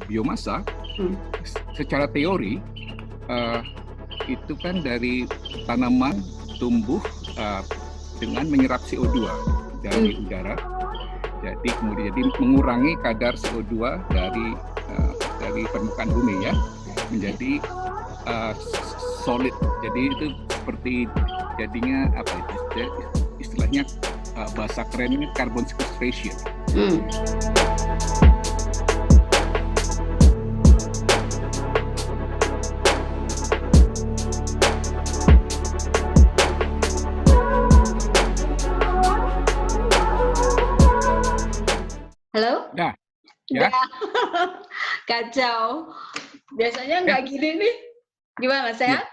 biomasa, secara teori itu kan dari tanaman tumbuh dengan menyerap CO2 dari udara. Jadi kemudian mengurangi kadar CO2 dari permukaan bumi ya, menjadi solid. Jadi itu seperti jadinya apa itu istilahnya bahasa kerennya carbon sequestration. Halo? Nah, ya. Kacau. Biasanya nggak gini nih. Gimana, sehat?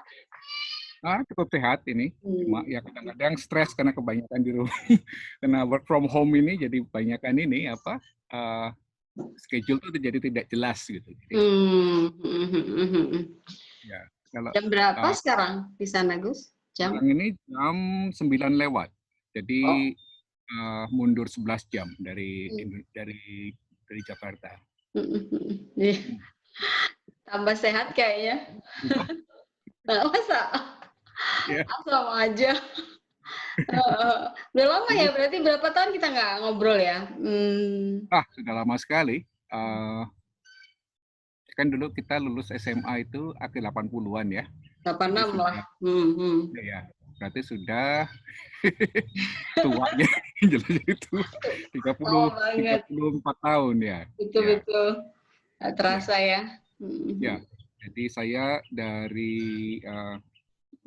Cukup sehat ini. Cuma ya kadang-kadang stres karena kebanyakan di rumah. Karena work from home ini jadi kebanyakan ini schedule itu jadi tidak jelas gitu. Ya, kalau, jam berapa sekarang di sana, Gus? Sekarang ini jam 9 lewat. Jadi mundur 11 jam dari Jakarta. Tambah sehat kayaknya. Masa? Sama aja. Udah lama ya, berarti berapa tahun kita nggak ngobrol ya? Sudah lama sekali. Kan dulu kita lulus SMA itu akhir 80-an ya. 86 lah. Ya, berarti sudah tuanya jelas itu 34 tahun ya. Betul. Terasa ya. Ya, jadi saya dari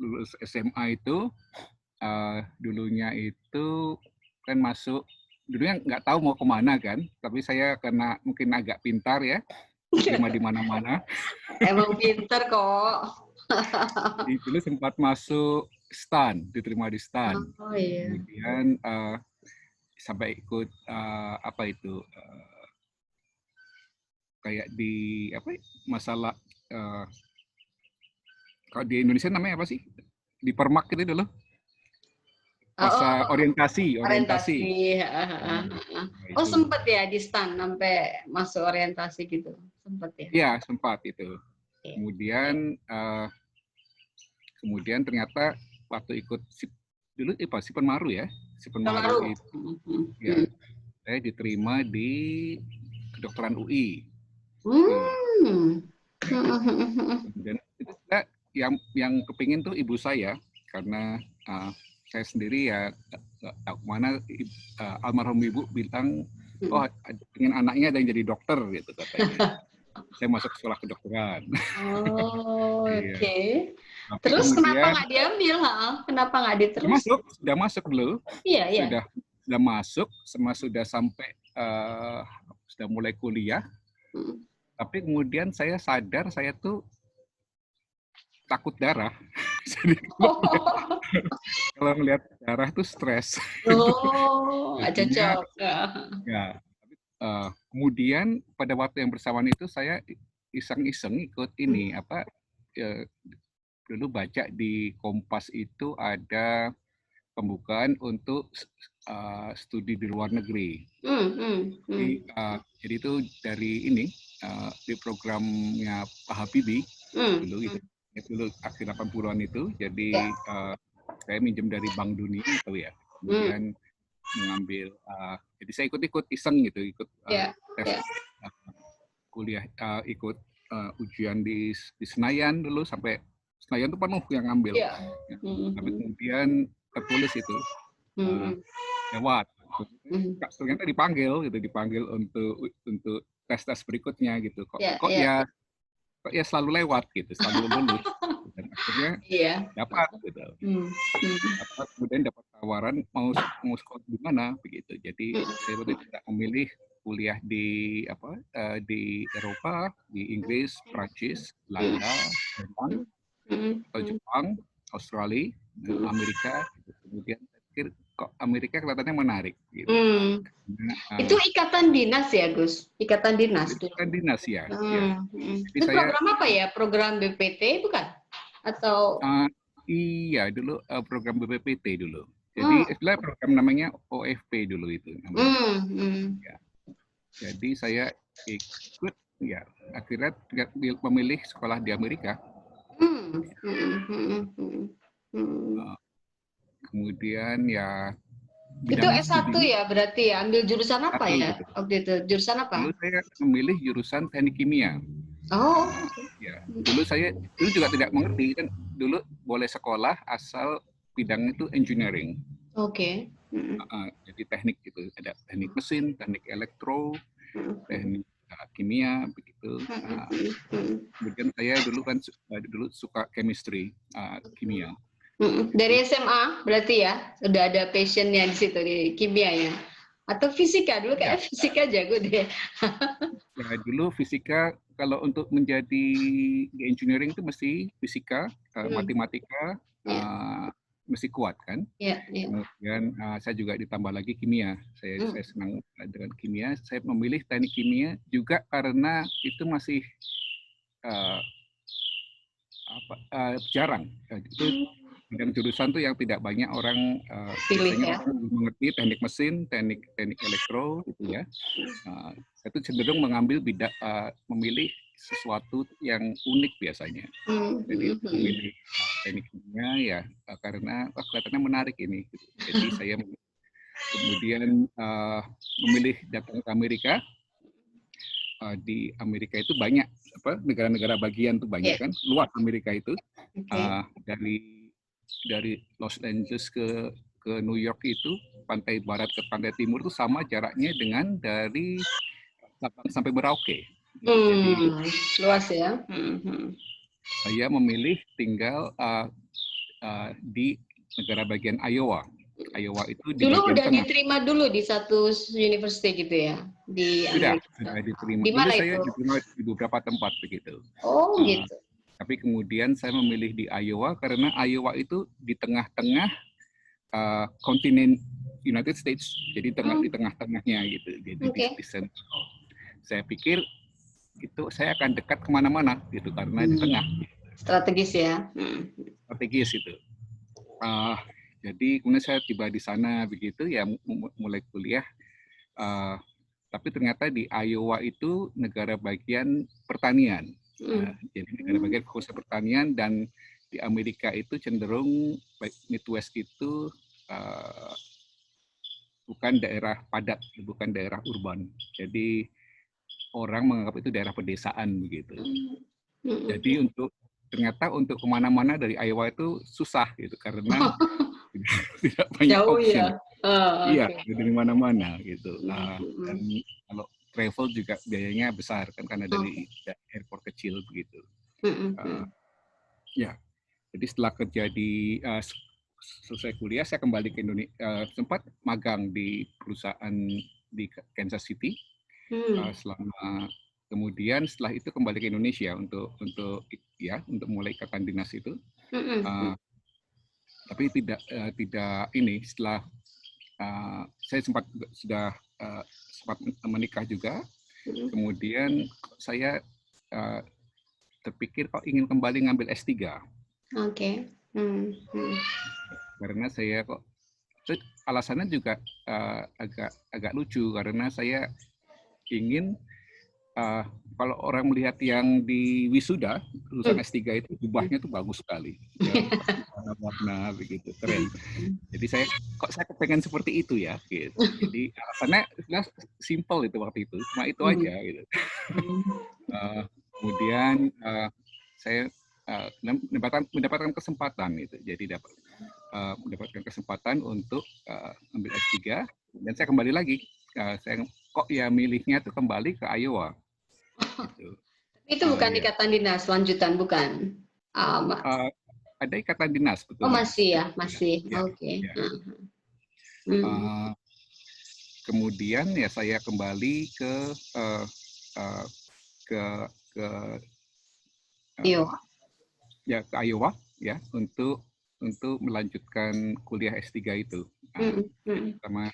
lulus SMA itu dulunya itu kan masuk, dulunya nggak tahu mau kemana kan, tapi saya karena mungkin agak pintar ya, diterima di mana-mana. Emang pintar kok. Dulu sempat masuk STAN, diterima di STAN. Kemudian sampai ikut kayak di masalah kalau di Indonesia namanya apa sih? Di Permak itu dulu. Masa orientasi. Sempat ya di STAN sampai masuk orientasi gitu. Sempat ya? Iya, sempat itu. Kemudian ternyata waktu ikut dulu Sipenmaru ya. Sipenmaru itu ya, saya diterima di kedokteran UI. Dan itu yang kepingin tuh ibu saya, karena saya sendiri ya nggak tahu kemana, almarhum ibu bilang, pengen anaknya ada yang jadi dokter gitu katanya. Saya masuk sekolah kedokteran. Oke. Terus kenapa nggak diambil? Kenapa nggak diterus? Sudah masuk dulu. Iya. Sudah masuk, sudah sampai sudah mulai kuliah. Tapi kemudian saya sadar saya tuh takut darah. Kalau melihat darah tuh stres. Nggak cocok. Ya. Kemudian pada waktu yang bersamaan itu saya iseng-iseng ikut ini dulu baca di Kompas itu ada pembukaan untuk studi di luar negeri. Jadi itu dari ini di programnya Pak Habibie dulu akhir 80-an itu. Jadi saya minjem dari Bank Dunia itu ya. Kemudian mengambil jadi saya ikut iseng gitu, tes kuliah, ikut ujian di Senayan dulu, sampai Senayan itu penuh yang ngambil. Tapi kemudian tertulis itu lewat. Ternyata dipanggil untuk tes tes gitu. Kok ya selalu lewat gitu, selalu lulus. Dan akhirnya dapat gitu. Kemudian dapat tawaran mau sekolah di mana begitu. Jadi saya waktu itu tidak memilih kuliah di Eropa, di Inggris, Prancis, Belanda, Jepang, Australia, Amerika. Kemudian pikir kok Amerika kelihatannya menarik. Gitu. Itu ikatan dinas ya, Gus? Ikatan dinas. Ikatan dinas ya. Itu program apa ya? Program BPT bukan? Atau? Iya, dulu program BPPT dulu. Jadi sebenarnya program namanya OFP dulu itu. Ya. Jadi saya ikut ya akhirnya memilih sekolah di Amerika. Kemudian ya itu S1 ya berarti ya, ambil jurusan apa ya gitu. waktu itu? Jurusan apa? Dulu saya memilih jurusan teknik kimia. Oh. Ya, dulu juga tidak mengerti kan, dulu boleh sekolah asal bidang itu engineering. Oke. Jadi teknik gitu, ada teknik mesin, teknik elektro, teknik kimia begitu. Kemudian saya dulu suka chemistry, kimia. Dari SMA berarti ya udah ada passionnya di situ di kimia ya, atau fisika dulu kayak fisika jago deh. Ya dulu fisika, kalau untuk menjadi di engineering itu mesti fisika, matematika, mesti kuat kan. Kemudian saya juga ditambah lagi kimia. Saya senang dengan kimia. Saya memilih teknik kimia juga karena itu masih jarang. Itu bidang jurusan tuh yang tidak banyak orang biasanya orang mengerti teknik mesin, teknik elektro gitu ya. Saya tuh cenderung memilih sesuatu yang unik biasanya. Jadi memilih teknik kimia ya karena kelihatannya menarik ini. Jadi saya kemudian memilih datang ke Amerika. Di Amerika itu banyak negara-negara bagian tuh banyak kan, luas Amerika itu. Dari Los Angeles ke New York itu, pantai barat ke pantai timur itu sama jaraknya dengan dari Sabang sampai Merauke. Jadi luas ya. Saya memilih tinggal di negara bagian Iowa. Iowa itu di dulu bagian udah tengah. Diterima dulu di satu university gitu ya di Amerika. Sudah diterima. Di mana dulu itu? Saya diterima di beberapa tempat begitu. Oh gitu. Tapi kemudian saya memilih di Iowa karena Iowa itu di tengah-tengah kontinen United States, jadi di tengah-tengahnya gitu, jadi di sentral. Saya pikir itu saya akan dekat kemana-mana gitu karena di tengah. Strategis ya. Strategis itu. Jadi kemudian saya tiba di sana begitu ya, mulai kuliah. Tapi ternyata di Iowa itu negara bagian pertanian. Jadi negara bagian khusus pertanian, dan di Amerika itu cenderung Midwest itu bukan daerah padat, bukan daerah urban. Jadi orang menganggap itu daerah pedesaan begitu. Jadi ternyata untuk kemana-mana dari Iowa itu susah gitu karena tidak banyak option. Iya, dari mana-mana gitu. Dan kalau travel juga biayanya besar kan karena dari airport kecil begitu. Ya, jadi setelah kerja selesai kuliah, saya kembali ke Indonesia, sempat magang di perusahaan di Kansas City kemudian setelah itu kembali ke Indonesia untuk mulai ikatan dinas itu. Tapi tidak setelah saya sempat menikah juga. Kemudian saya terpikir kok ingin kembali ngambil S3. Karena saya alasannya juga agak lucu karena saya ingin kalau orang melihat yang di wisuda lulusan S3 itu jubahnya tuh bagus sekali, warna-warna begitu keren. Jadi saya kepengen seperti itu ya, gitu. Jadi alasannya simple itu waktu itu, cuma itu aja gitu. Kemudian saya mendapatkan kesempatan itu, jadi mendapatkan kesempatan untuk ambil S3 dan saya kembali lagi. Saya milihnya tuh kembali ke Iowa. Gitu. Itu bukan ikatan dinas lanjutan, bukan? Ada ikatan dinas, betul. Oh masih ya, masih. Oke. Kemudian ya saya kembali ke Iowa ya untuk melanjutkan kuliah S3 itu. Sama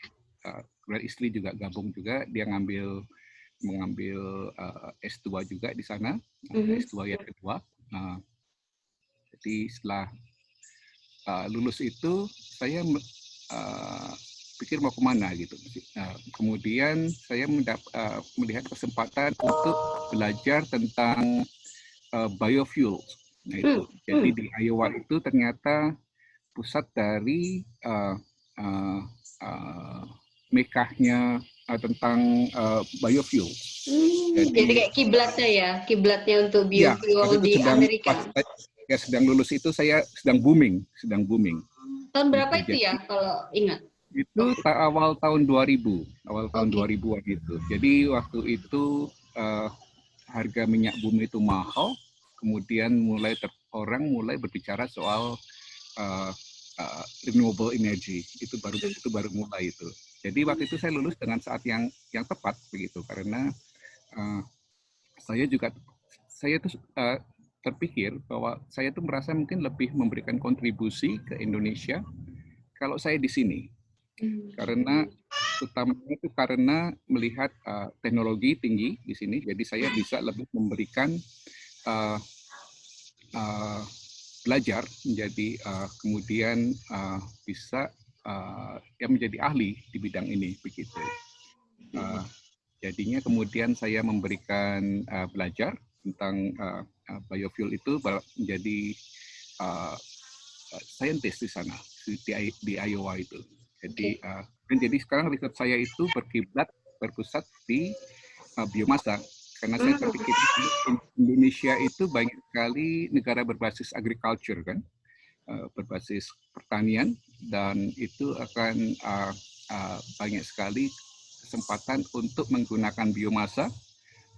istri juga gabung juga, dia mengambil S2 juga di sana, S2 yang kedua. Jadi setelah lulus itu saya pikir mau kemana gitu. Kemudian saya melihat kesempatan untuk belajar tentang biofuel. Nah itu, jadi di Iowa itu ternyata pusat dari mekahnya tentang biofuel. Jadi kayak kiblatnya untuk Ya, biofuel waktu itu di Amerika. sedang lulus itu saya sedang booming. Tahun berapa Gitu. itu ya kalau ingat? Itu awal tahun 2000, tahun Okay. 2000-an itu. Jadi waktu itu harga minyak bumi itu mahal, kemudian orang mulai berbicara soal renewable energy. Itu baru mulai itu. Jadi waktu itu saya lulus dengan saat yang tepat begitu, karena saya tuh terpikir bahwa saya tuh merasa mungkin lebih memberikan kontribusi ke Indonesia kalau saya di sini. Karena utamanya itu karena melihat teknologi tinggi di sini, jadi saya bisa lebih memberikan belajar menjadi kemudian bisa menjadi ahli di bidang ini begitu. Jadinya kemudian saya memberikan belajar tentang biofuel itu menjadi saintis di sana di Iowa itu. Jadi jadi sekarang riset saya itu berpusat di biomasa, karena saya terpikir Indonesia itu banyak sekali negara berbasis agriculture kan, berbasis pertanian, dan itu akan banyak sekali kesempatan untuk menggunakan biomasa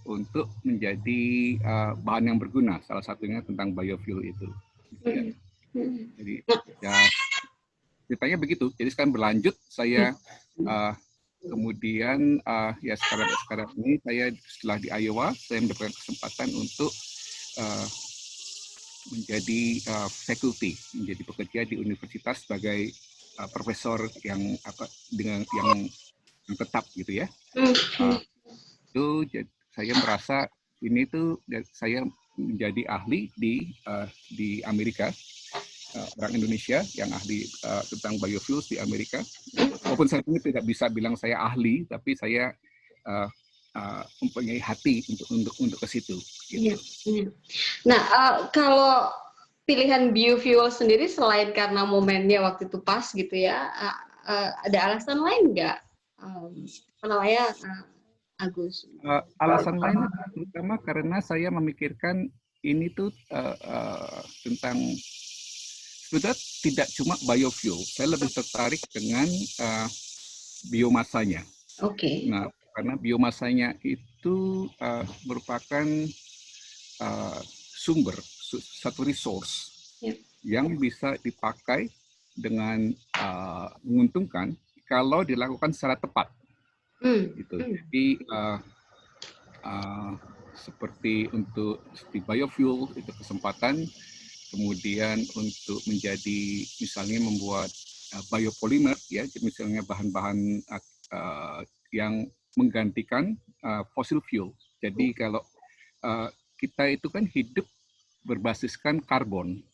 untuk menjadi bahan yang berguna. Salah satunya tentang biofuel itu. Ya. Jadi ya ceritanya begitu. Jadi sekarang berlanjut, saya kemudian ya sekarang ini saya setelah di Iowa, saya mendapatkan kesempatan untuk menjadi faculty, menjadi pekerja di universitas sebagai profesor yang tetap gitu ya. Itu saya merasa ini tuh saya menjadi ahli di Amerika, orang Indonesia yang ahli tentang biofuels di Amerika. Walaupun saya ini tidak bisa bilang saya ahli, tapi saya mempunyai hati untuk ke situ. Gitu. Nah, kalau pilihan biofuel sendiri selain karena momennya waktu itu pas gitu ya, ada alasan lain nggak? Namanya Agus. Alasan lain terutama karena saya memikirkan ini tuh tentang sebetulnya tidak cuma biofuel, saya lebih tertarik dengan biomasanya. Oke. Nah, karena biomasanya itu merupakan sumber, satu resource yang bisa dipakai dengan menguntungkan kalau dilakukan secara tepat. Gitu. Jadi seperti biofuel itu kesempatan, kemudian untuk menjadi misalnya membuat biopolymer ya, misalnya bahan-bahan yang menggantikan fossil fuel. Jadi kalau kita itu kan hidup berbasiskan karbon.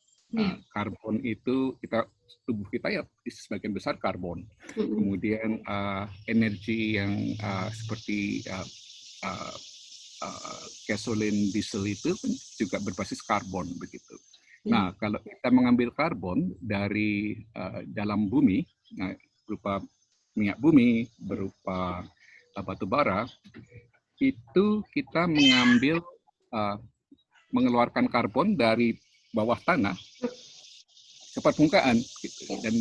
Karbon itu tubuh kita ya sebagian besar karbon. Kemudian energi yang seperti gasolin, diesel itu juga berbasis karbon begitu. Nah, kalau kita mengambil karbon dari dalam bumi, berupa minyak bumi, berupa batu bara, itu kita mengeluarkan karbon dari bawah tanah ke permukaan. Gitu. Dan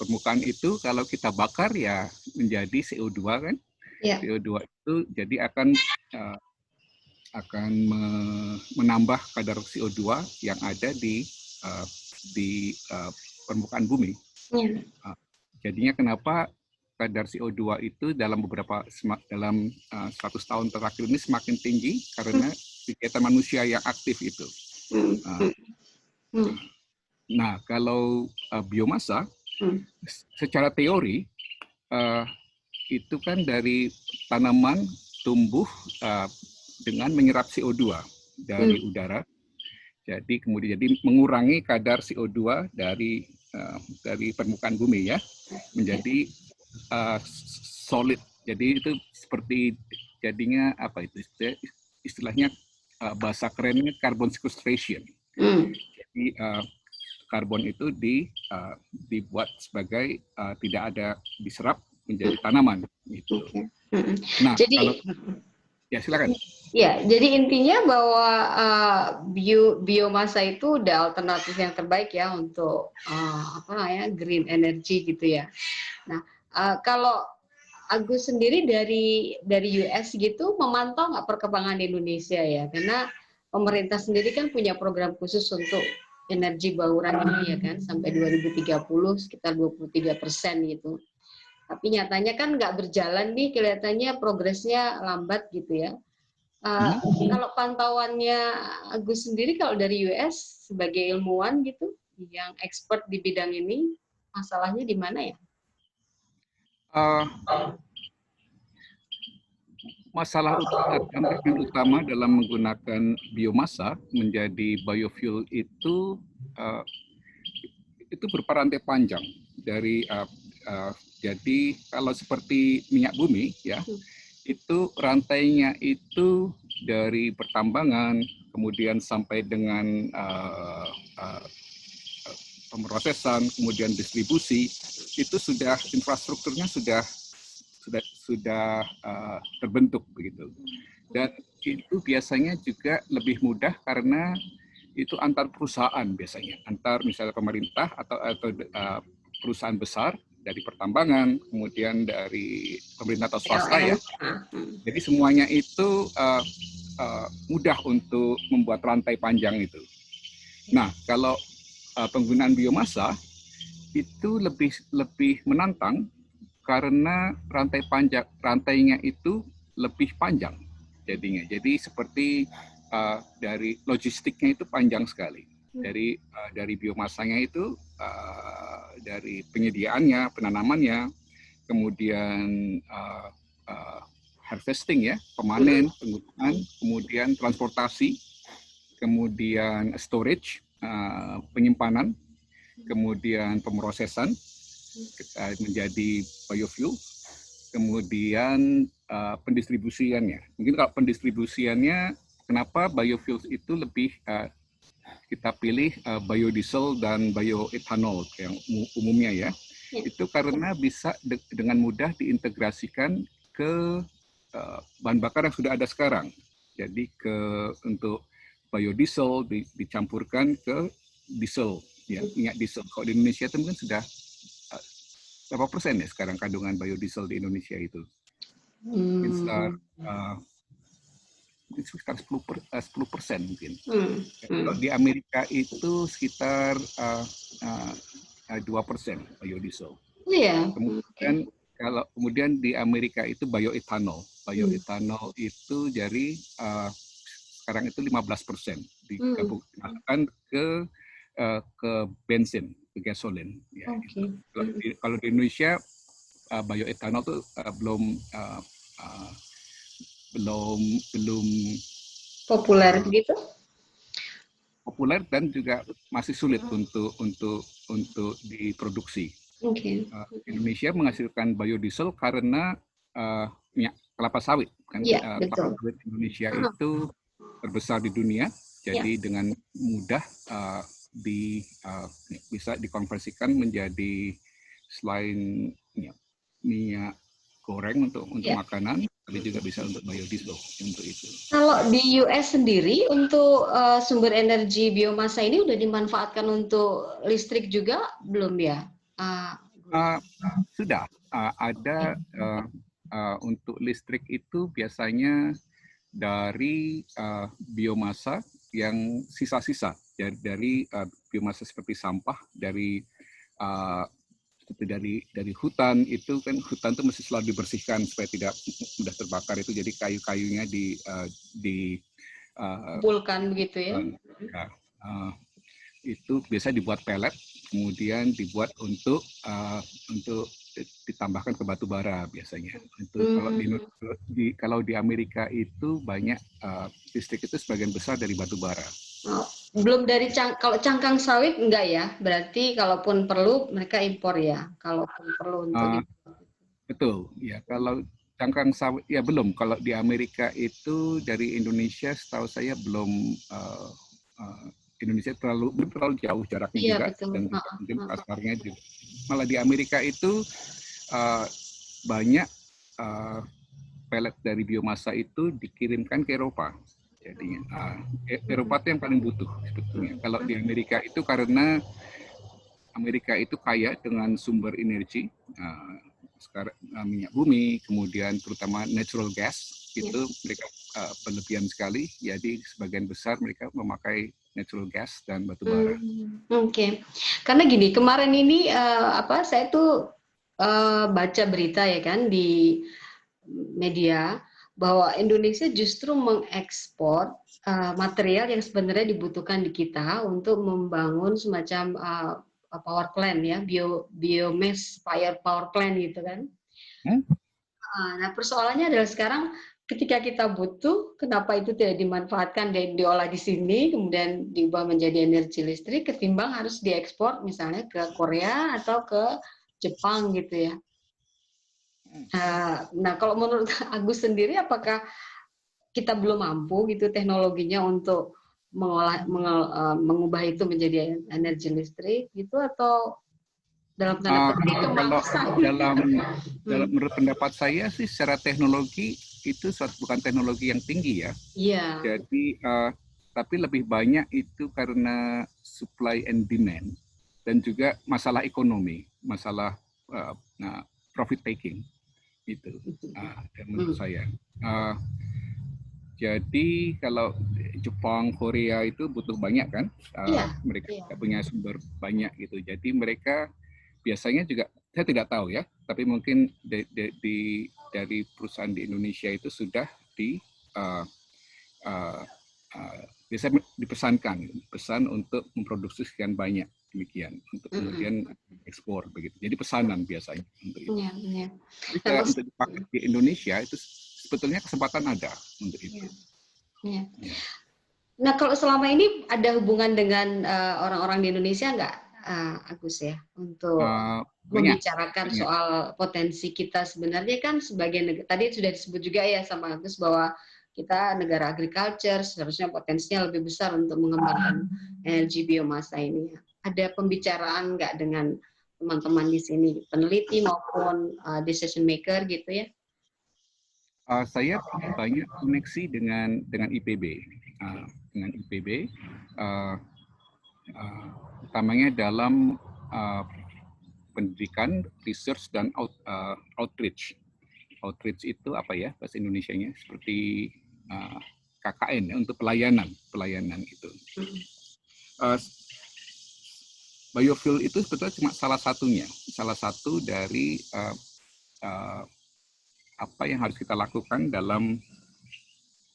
permukaan itu kalau kita bakar ya menjadi CO2 kan. CO2 itu jadi akan menambah kadar CO2 yang ada di permukaan bumi. Jadinya kenapa kadar CO2 itu dalam 100 tahun terakhir ini semakin tinggi karena kegiatan manusia yang aktif itu. Nah, kalau biomasa secara teori itu kan dari tanaman tumbuh dengan menyerap CO2 dari udara. Jadi kemudian mengurangi kadar CO2 dari permukaan bumi ya, menjadi solid. Jadi itu seperti jadinya apa itu istilahnya bahasa kerennya carbon sequestration. Jadi karbon itu dibuat sebagai tidak ada diserap menjadi tanaman gitu. Nah, jadi kalau ya silakan. Ya, jadi intinya bahwa biomasa itu udah alternatif yang terbaik ya untuk green energy gitu ya. Nah, kalau Agus sendiri dari US gitu memantau nggak perkembangan di Indonesia ya? Karena pemerintah sendiri kan punya program khusus untuk energi bauran ini ya kan, sampai 2030 sekitar 23% gitu. Tapi nyatanya kan nggak berjalan nih, kelihatannya progresnya lambat gitu ya. Kalau pantauannya Agus sendiri, kalau dari US sebagai ilmuwan gitu, yang expert di bidang ini, masalahnya di mana ya? Masalah utama dalam menggunakan biomasa menjadi biofuel itu berperantai panjang dari jadi kalau seperti minyak bumi ya. Itu rantainya itu dari pertambangan, kemudian sampai dengan pemrosesan, kemudian distribusi, itu sudah infrastrukturnya sudah terbentuk begitu. Dan itu biasanya juga lebih mudah karena itu antar perusahaan biasanya, antar misalnya pemerintah atau perusahaan besar dari pertambangan, kemudian dari pemerintah atau swasta ya. Jadi semuanya itu mudah untuk membuat rantai panjang itu. Nah, kalau penggunaan biomasa itu lebih menantang karena rantainya itu lebih panjang jadinya. Jadi seperti dari logistiknya itu panjang sekali. Dari biomasanya itu dari penyediaannya, penanamannya, kemudian harvesting ya, pemanen, penggunaan, kemudian transportasi, kemudian storage, penyimpanan, kemudian pemrosesan menjadi biofuel, kemudian pendistribusiannya. Mungkin kalau pendistribusiannya, kenapa biofuel itu lebih kita pilih biodiesel dan bioethanol yang umumnya ya. Itu karena bisa dengan mudah diintegrasikan ke bahan bakar yang sudah ada sekarang. Jadi untuk biodiesel dicampurkan ke diesel, ya, minyak diesel. Kalau di Indonesia itu mungkin sudah berapa persen ya sekarang kandungan biodiesel di Indonesia itu? Sekitar 10% mungkin. Kalau di Amerika itu sekitar 2% biodiesel. Iya. Kemudian di Amerika itu bioethanol. Bioethanol itu dari sekarang itu 15% digabungkan ke bensin, ke gasolin. Ya, kalau di Indonesia bioethanol itu belum populer begitu. Populer dan juga masih sulit untuk diproduksi. Indonesia menghasilkan biodiesel karena minyak kelapa sawit kan. Kelapa sawit Indonesia itu terbesar di dunia, jadi dengan mudah bisa dikonversikan menjadi selain minyak goreng untuk makanan, tapi juga bisa untuk biodiesel untuk itu. Kalau di US sendiri untuk sumber energi biomasa ini udah dimanfaatkan untuk listrik juga belum ya? Sudah ada untuk listrik itu biasanya dari biomasa yang sisa-sisa dari biomasa seperti sampah dari hutan itu kan, hutan itu mesti selalu dibersihkan supaya tidak mudah terbakar itu, jadi kayu-kayunya kumpulkan begitu ya. Itu biasa dibuat pelet, kemudian dibuat untuk ditambahkan ke batu bara biasanya. Kalau di Amerika itu banyak listrik itu sebagian besar dari batu bara. Belum dari kalau cangkang sawit enggak ya? Berarti kalaupun perlu mereka impor ya. Kalaupun perlu untuk Betul, ya kalau cangkang sawit ya belum. Kalau di Amerika itu dari Indonesia setahu saya belum. Indonesia terlalu jauh jaraknya Iya juga betul. dan juga mungkin pasarnya juga. Malah di Amerika itu uh, banyak pelet dari biomasa itu dikirimkan ke Eropa. Jadinya Eropa itu yang paling butuh sebetulnya. Kalau di Amerika itu karena Amerika itu kaya dengan sumber energi, sekarang minyak bumi, kemudian terutama natural gas itu mereka berlebihan sekali. Jadi sebagian besar mereka memakai natural gas dan batu bara. Oke. Karena gini, kemarin ini saya tuh baca berita ya kan di media bahwa Indonesia justru mengekspor material yang sebenarnya dibutuhkan di kita untuk membangun semacam power plant ya, biomass power plant gitu kan. Nah, persoalannya adalah sekarang ketika kita butuh, kenapa itu tidak dimanfaatkan dan diolah di sini, kemudian diubah menjadi energi listrik, ketimbang harus diekspor misalnya ke Korea atau ke Jepang gitu ya. Nah, kalau menurut Agus sendiri, apakah kita belum mampu gitu teknologinya untuk mengubah itu menjadi energi listrik gitu, atau dalam tanda petik kalau dalam menurut pendapat saya sih secara teknologi itu bukan teknologi yang tinggi ya. Iya. Jadi tapi lebih banyak itu karena supply and demand dan juga masalah ekonomi, masalah profit taking itu menurut saya. Jadi kalau Jepang, Korea itu butuh banyak kan, mereka punya sumber banyak gitu. Jadi mereka biasanya juga, saya tidak tahu ya, tapi mungkin dari perusahaan di Indonesia itu sudah biasanya pesan untuk memproduksi sekian banyak demikian untuk kemudian ekspor begitu. Jadi pesanan biasanya untuk itu. Jadi untuk dipakai di Indonesia itu sebetulnya kesempatan ada untuk itu. Nah, kalau selama ini ada hubungan dengan orang-orang di Indonesia nggak, Agus ya, untuk membicarakan soal potensi kita sebenarnya kan sebagai negara, tadi sudah disebut juga ya sama Agus bahwa kita negara agriculture, seharusnya potensinya lebih besar untuk mengembangkan energi biomasa ini. Ada pembicaraan nggak dengan teman-teman di sini, peneliti maupun decision maker gitu ya? Saya banyak koneksi dengan IPB, utamanya dalam pendidikan, research dan outreach. Outreach itu apa ya bahasa Indonesianya? Seperti KKN ya, untuk pelayanan itu. Biofuel itu sebetulnya cuma salah satu dari apa yang harus kita lakukan dalam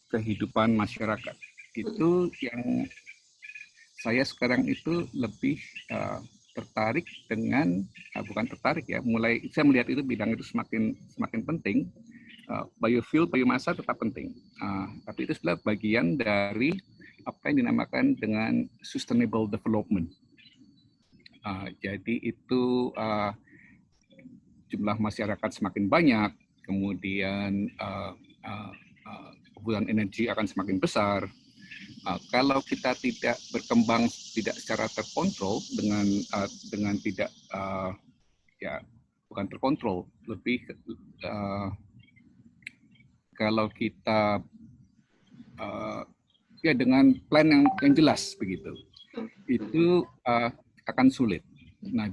kehidupan masyarakat. Itu yang saya sekarang itu lebih tertarik dengan, bukan tertarik ya, saya melihat itu bidang itu semakin penting. Biofuel, biomasa tetap penting, tapi itu adalah bagian dari apa yang dinamakan dengan sustainable development. Jadi itu jumlah masyarakat semakin banyak, kemudian kebutuhan energi akan semakin besar. Kalau kita tidak berkembang tidak secara terkontrol dengan tidak bukan terkontrol, lebih kalau kita dengan plan yang jelas begitu, itu akan sulit. Nah,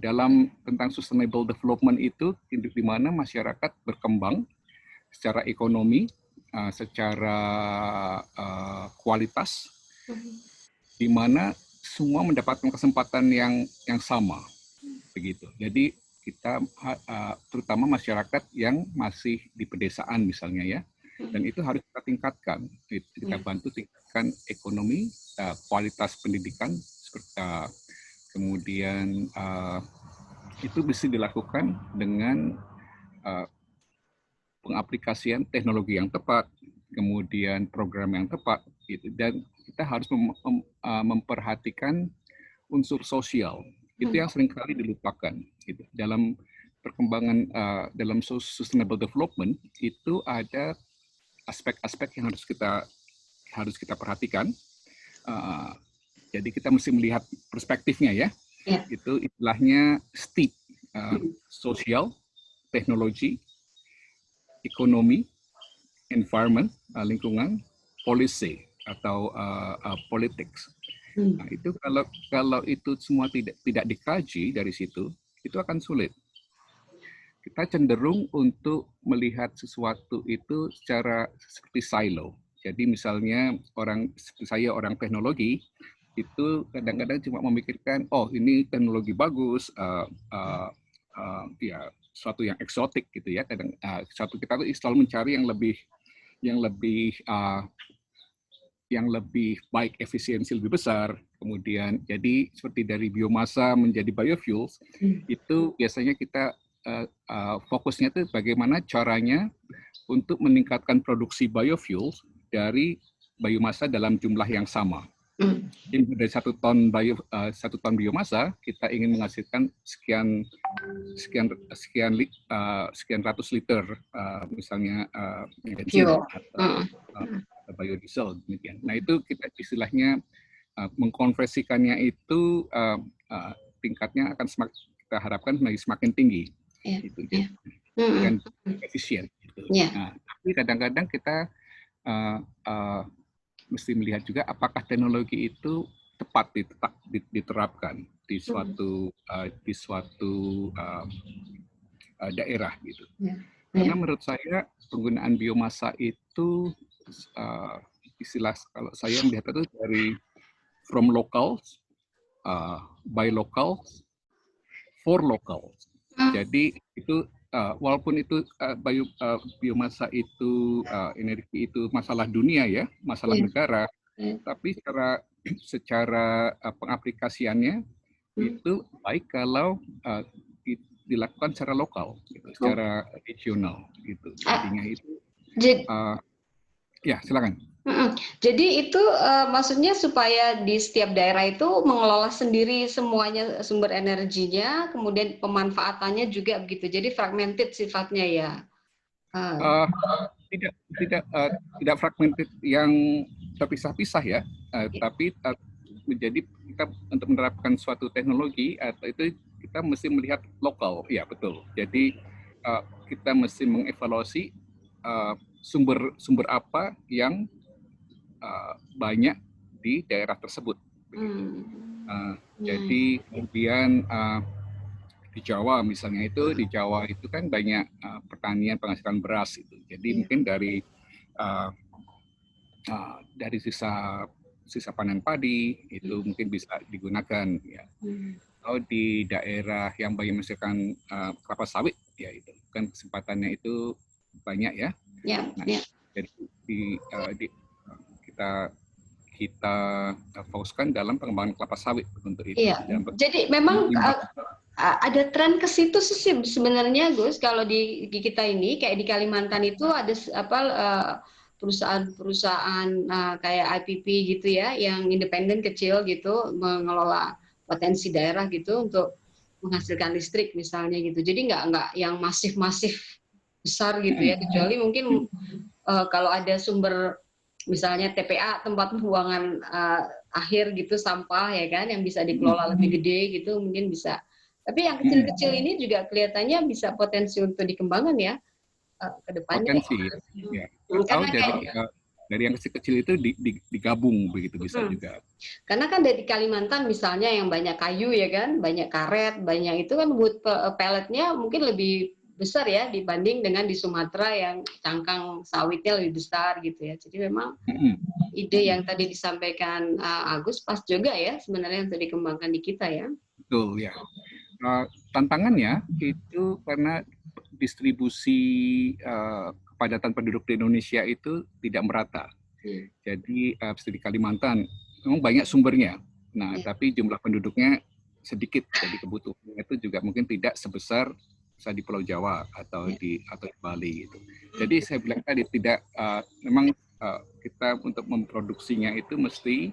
tentang sustainable development itu di mana masyarakat berkembang secara ekonomi, secara kualitas, di mana semua mendapatkan kesempatan yang sama, begitu. Jadi kita terutama masyarakat yang masih di pedesaan misalnya ya, dan itu harus kita tingkatkan. Kita bantu tingkatkan ekonomi, kualitas pendidikan, kemudian itu bisa dilakukan dengan pengaplikasian teknologi yang tepat, kemudian program yang tepat, gitu. Dan kita harus memperhatikan unsur sosial. Itu yang seringkali dilupakan. Gitu. Dalam perkembangan dalam sustainable development itu ada aspek-aspek yang harus kita perhatikan. Jadi kita mesti melihat perspektifnya ya. Itu istilahnya STEEP, sosial, teknologi, ekonomi, environment, lingkungan, policy atau politics. Nah, itu kalau itu semua tidak dikaji dari situ, itu akan sulit. Kita cenderung untuk melihat sesuatu itu secara seperti silo. Jadi misalnya seperti saya orang teknologi itu kadang-kadang cuma memikirkan, oh ini teknologi bagus, ya suatu yang eksotik gitu ya. Suatu kita tuh selalu mencari yang lebih baik, efisiensi lebih besar. Kemudian jadi seperti dari biomasa menjadi biofuels, itu biasanya kita fokusnya itu bagaimana caranya untuk meningkatkan produksi biofuels dari biomasa dalam jumlah yang sama. Jadi dari 1 ton biomasa kita ingin menghasilkan sekian ratus liter misalnya bensin atau biodiesel demikian. Nah itu kita istilahnya mengkonversikannya itu tingkatnya akan kita harapkan semakin tinggi. Gitu, dengan efisien. Gitu. Nah, tapi kadang-kadang kita mesti melihat juga apakah teknologi itu tepat diterapkan di suatu daerah gitu. Karena menurut saya penggunaan biomasa itu istilah kalau saya melihat itu dari from local, by local, for local. Jadi itu walaupun itu biomasa itu energi itu masalah dunia ya, masalah negara, tapi secara pengaplikasiannya itu baik kalau dilakukan secara lokal, gitu, secara regional, gitu. Jadinya itu, ya silakan. Jadi itu maksudnya supaya di setiap daerah itu mengelola sendiri semuanya sumber energinya, kemudian pemanfaatannya juga begitu. Jadi fragmented sifatnya ya. Tidak fragmented yang terpisah-pisah ya, tapi menjadi kita untuk menerapkan suatu teknologi atau itu kita mesti melihat lokal, ya betul. Jadi kita mesti mengevaluasi sumber apa yang banyak di daerah tersebut. Jadi kemudian di Jawa misalnya di Jawa itu kan banyak pertanian penghasilan beras itu. Jadi mungkin dari sisa panen padi itu mungkin bisa digunakan ya. Atau di daerah yang banyak menghasilkan kelapa sawit ya itu kan kesempatannya itu banyak ya. Jadi kita fokuskan dalam pengembangan kelapa sawit untuk itu. Jadi memang ada tren ke situ sih sebenarnya, Gus. Kalau di kita ini kayak di Kalimantan itu ada perusahaan-perusahaan kayak IPP gitu ya, yang independen kecil gitu mengelola potensi daerah gitu untuk menghasilkan listrik misalnya gitu. Jadi nggak yang masif-masif besar gitu ya, kecuali mungkin kalau ada sumber misalnya TPA, tempat pembuangan akhir gitu, sampah ya kan, yang bisa dikelola lebih gede gitu, mungkin bisa. Tapi yang kecil-kecil ini juga kelihatannya bisa potensi untuk dikembangkan ya ke depannya. Potensi ya. Atau dari yang kecil-kecil itu digabung begitu bisa juga. Karena kan dari Kalimantan misalnya yang banyak kayu ya kan, banyak karet, banyak itu kan wood pelletnya mungkin lebih besar ya dibanding dengan di Sumatera yang cangkang sawitnya lebih besar gitu ya. Jadi memang ide yang tadi disampaikan Agus pas juga ya sebenarnya untuk dikembangkan di kita ya. Betul ya. Tantangannya itu karena distribusi kepadatan penduduk di Indonesia itu tidak merata. Jadi di Kalimantan memang banyak sumbernya. Nah, tapi jumlah penduduknya sedikit. Jadi kebutuhannya itu juga mungkin tidak sebesar di Pulau Jawa atau di Bali gitu. Jadi saya bilang tadi memang kita untuk memproduksinya itu mesti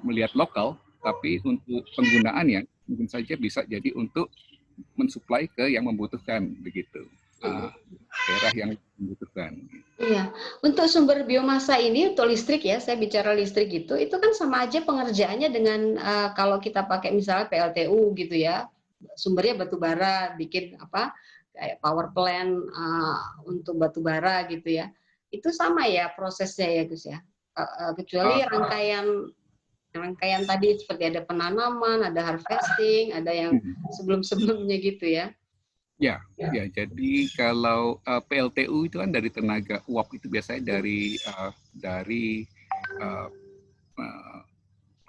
melihat lokal, tapi untuk penggunaannya mungkin saja bisa jadi untuk mensuplai ke yang membutuhkan begitu. Daerah yang membutuhkan. Iya, untuk sumber biomasa ini untuk listrik ya, saya bicara listrik itu kan sama aja pengerjaannya dengan kalau kita pakai misalnya PLTU gitu ya, sumbernya batu bara, bikin apa kayak power plant untuk batu bara gitu ya, itu sama ya prosesnya ya Gus ya, kecuali rangkaian tadi seperti ada penanaman, ada harvesting, ada yang sebelum-sebelumnya gitu ya. Ya, jadi kalau PLTU itu kan dari tenaga uap itu biasanya dari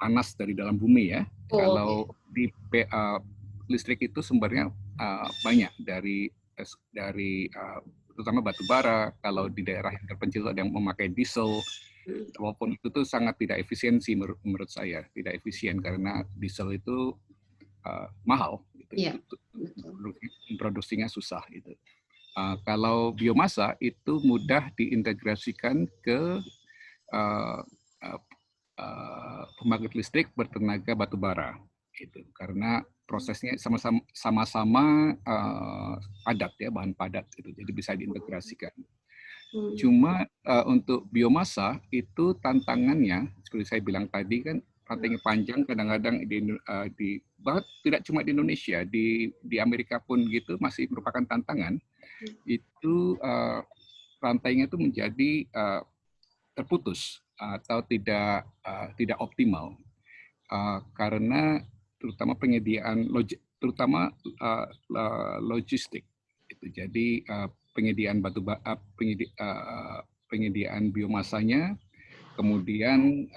panas dari dalam bumi ya. Kalau di listrik itu sumbernya banyak dari terutama batu bara. Kalau di daerah yang terpencil ada yang memakai diesel, walaupun itu tuh sangat tidak efisiensi menurut saya, tidak efisien karena diesel itu mahal. Gitu. Produksinya susah gitu. Kalau biomasa itu mudah diintegrasikan ke pembangkit listrik bertenaga batu bara, gitu. Karena prosesnya sama-sama padat ya, bahan padat gitu, jadi bisa diintegrasikan. Cuma untuk biomasa itu tantangannya seperti saya bilang tadi kan rantainya panjang, kadang-kadang tidak cuma di Indonesia, di Amerika pun gitu masih merupakan tantangan. Itu rantainya itu menjadi terputus atau tidak optimal karena terutama penyediaan logistik. Jadi penyediaan penyediaan biomasanya, kemudian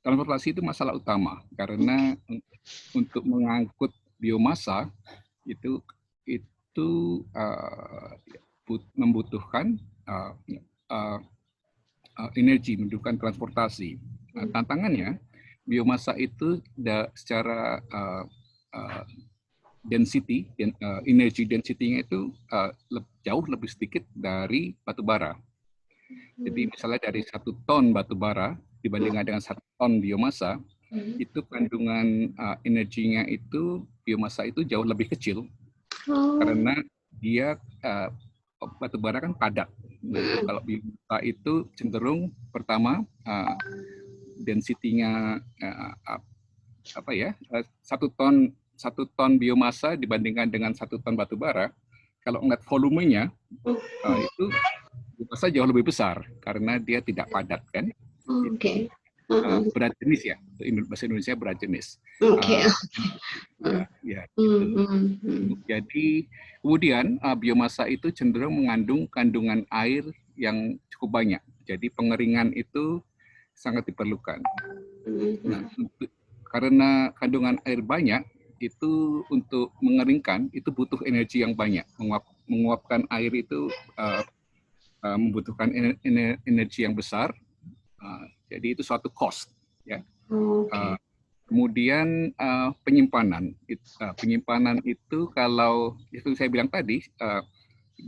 transportasi itu masalah utama karena untuk mengangkut biomasa itu membutuhkan energi, membutuhkan transportasi. Tantangannya biomasa itu secara density, energy density-nya itu jauh lebih sedikit dari batu bara. Jadi misalnya dari 1 ton batu bara dibandingkan dengan 1 ton biomasa, itu kandungan energinya itu biomasa itu jauh lebih kecil karena dia batu bara kan padat. Nah, kalau biomasa itu cenderung pertama density-nya 1 ton biomasa dibandingkan dengan 1 ton batu bara, kalau ngeliat volumenya itu biomasa jauh lebih besar karena dia tidak padat kan. Berat jenis ya, bahasa Indonesia berat jenis. Jadi kemudian biomasa itu cenderung mengandung kandungan air yang cukup banyak. Jadi pengeringan itu sangat diperlukan. Nah, karena kandungan air banyak, itu untuk mengeringkan itu butuh energi yang banyak. Menguapkan air itu membutuhkan energi yang besar. Jadi itu suatu cost, ya. Kemudian penyimpanan. Penyimpanan itu kalau itu saya bilang tadi,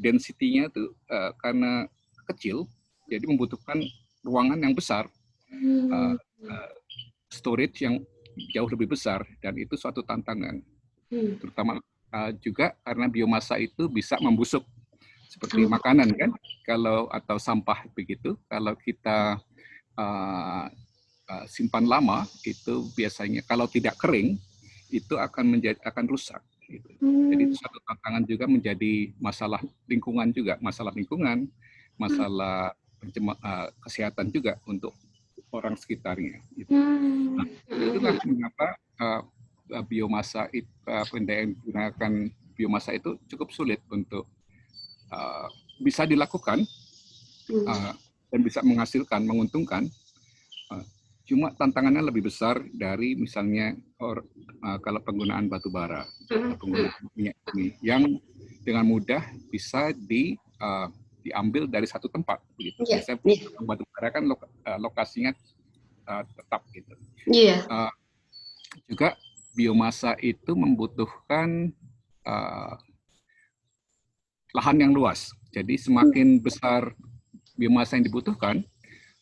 density-nya itu karena kecil, jadi membutuhkan ruangan yang besar, storage yang jauh lebih besar, dan itu suatu tantangan. Terutama juga karena biomasa itu bisa membusuk seperti makanan kan, atau sampah begitu. Kalau kita simpan lama itu biasanya kalau tidak kering itu akan rusak. Gitu. Jadi itu satu tantangan juga, menjadi masalah lingkungan juga, masalah kesehatan juga untuk orang sekitarnya. Gitu. Nah, itulah mengapa biomasa menggunakan biomasa itu cukup sulit untuk bisa dilakukan dan bisa menghasilkan, menguntungkan. Cuma tantangannya lebih besar dari misalnya kalau penggunaan batu bara, penggunaan minyak bumi yang dengan mudah bisa diambil dari satu tempat. Begitu. Biasanya batu bara kan lokasinya tetap gitu. Juga biomasa itu membutuhkan lahan yang luas. Jadi semakin besar biomasa yang dibutuhkan,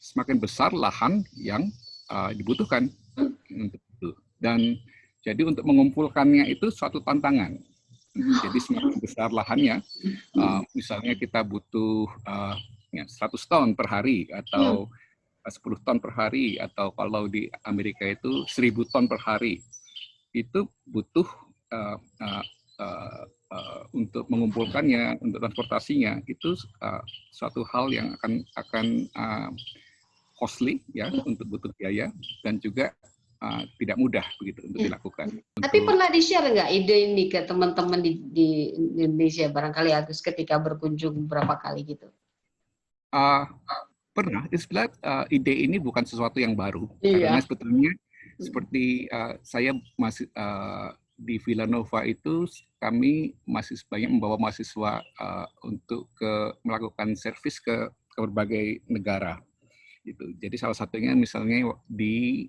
semakin besar lahan yang dibutuhkan untuk itu. Dan Jadi untuk mengumpulkannya itu suatu tantangan. Jadi semakin besar lahannya, misalnya kita butuh 100 ton per hari atau 10 ton per hari, atau kalau di Amerika itu 1000 ton per hari, itu butuh untuk mengumpulkannya, untuk transportasinya itu suatu hal yang akan costly ya, untuk butuh biaya, dan juga tidak mudah begitu untuk dilakukan. Tapi pernah di-share nggak ide ini ke teman-teman di Indonesia, barangkali Agus ketika berkunjung beberapa kali gitu? Pernah. Sebenarnya ide ini bukan sesuatu yang baru, karena Iya. sebetulnya seperti saya masih di Villanova itu, kami masih banyak membawa mahasiswa untuk melakukan servis ke berbagai negara. Gitu. Jadi salah satunya misalnya di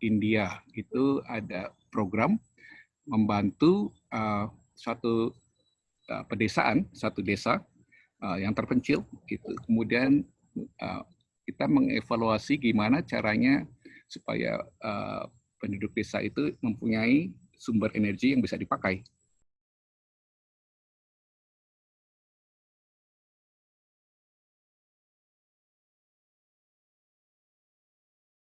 India itu ada program membantu suatu pedesaan, satu desa yang terpencil. Gitu. Kemudian kita mengevaluasi gimana caranya supaya penduduk desa itu mempunyai sumber energi yang bisa dipakai.